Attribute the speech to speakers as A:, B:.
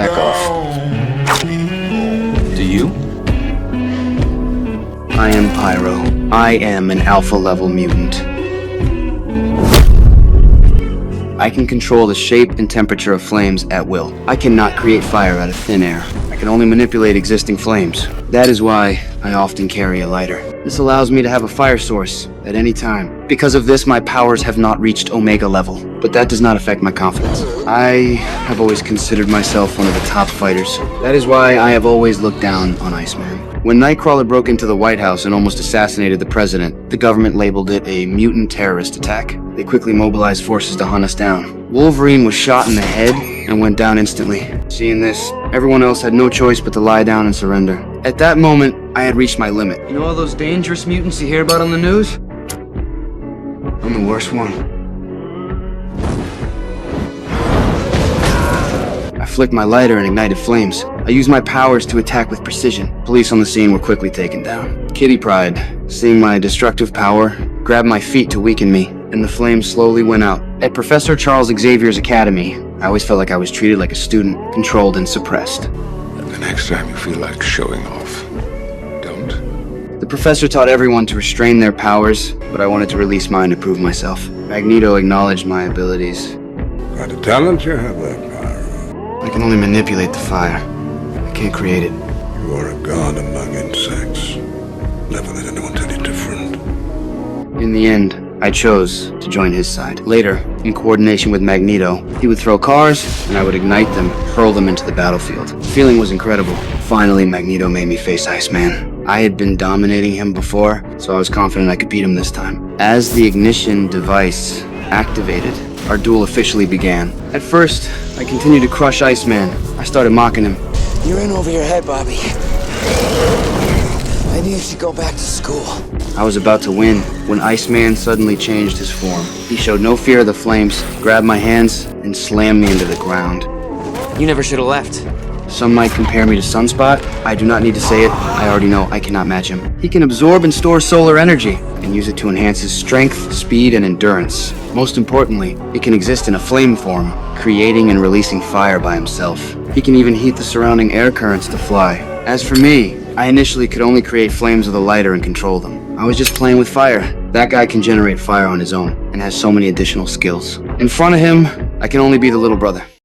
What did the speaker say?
A: Back off. Do you? I am Pyro. I am an alpha-level mutant. I can control the shape and temperature of flames at will. I cannot create fire out of thin air. I can only manipulate existing flames. That is why I often carry a lighter. This allows me to have a fire source at any time. Because of this, my powers have not reached Omega level, but that does not affect my confidence. I have always considered myself one of the top fighters. That is why I have always looked down on Iceman. When Nightcrawler broke into the White House and almost assassinated the president, the government labeled it a mutant terrorist attack. They quickly mobilized forces to hunt us down. Wolverine was shot in the head and went down instantly. Seeing this, everyone else had no choice but to lie down and surrender. At that moment, I had reached my limit. You know all those dangerous mutants you hear about on the news? I'm the worst one. I flicked my lighter and ignited flames. I used my powers to attack with precision. Police on the scene were quickly taken down. Kitty Pryde, seeing my destructive power, grabbed my feet to weaken me, and the flames slowly went out. At Professor Charles Xavier's academy, I always felt like I was treated like a student, controlled and suppressed.
B: The next time you feel like showing off, don't.
A: The professor taught everyone to restrain their powers, but I wanted to release mine to prove myself. Magneto acknowledged my abilities.
B: Got a talent you have there, Pyro.
A: I can only manipulate the fire. I can't create it.
B: You are a god among insects. Never let anyone tell you different.
A: In the end, I chose to join his side. Later, in coordination with Magneto, he would throw cars, and I would ignite them, hurl them into the battlefield. The feeling was incredible. Finally, Magneto made me face Iceman. I had been dominating him before, so I was confident I could beat him this time. As the ignition device activated, our duel officially began. At first, I continued to crush Iceman. I started mocking him.
C: You're in over your head, Bobby. Maybe you should go back to school.
A: I was about to win when Iceman suddenly changed his form. He showed no fear of the flames, grabbed my hands, and slammed me into the ground.
C: You never should have left.
A: Some might compare me to Sunspot. I do not need to say it. I already know I cannot match him. He can absorb and store solar energy and use it to enhance his strength, speed, and endurance. Most importantly, it can exist in a flame form, creating and releasing fire by himself. He can even heat the surrounding air currents to fly. As for me, I initially could only create flames with a lighter and control them. I was just playing with fire. That guy can generate fire on his own and has so many additional skills. In front of him, I can only be the little brother.